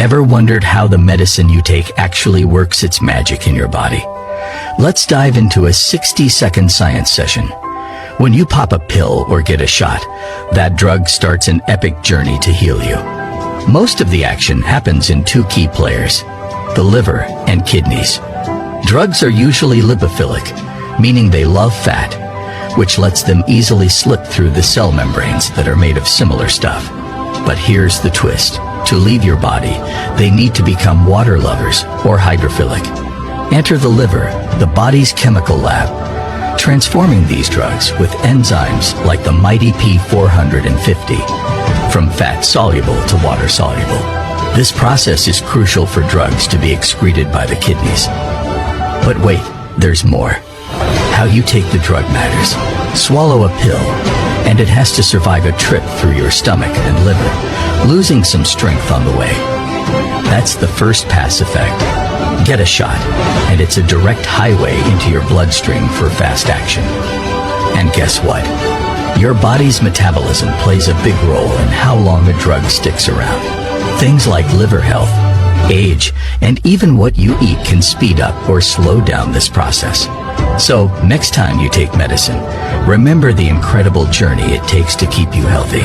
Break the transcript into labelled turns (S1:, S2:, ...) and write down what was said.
S1: Ever wondered how the medicine you take actually works its magic in your body? Let's dive into a 60-second science session. When you pop a pill or get a shot, that drug starts an epic journey to heal you. Most of the action happens in two key players, the liver and kidneys. Drugs are usually lipophilic, meaning they love fat, which lets them easily slip through the cell membranes that are made of similar stuff. But here's the twist. To leave your body, they need to become water lovers or hydrophilic. Enter the liver, the body's chemical lab, transforming these drugs with enzymes like the mighty P450, from fat-soluble to water-soluble. This process is crucial for drugs to be excreted by the kidneys. But wait, there's more. How you take the drug matters. Swallow a pill, and it has to survive a trip through your stomach and liver, losing some strength on the way. That's the first pass effect. Get a shot, and it's a direct highway into your bloodstream for fast action. And guess what? Your body's metabolism plays a big role in how long a drug sticks around. Things like liver health, age, and even what you eat can speed up or slow down this process. So, next time you take medicine, remember the incredible journey it takes to keep you healthy.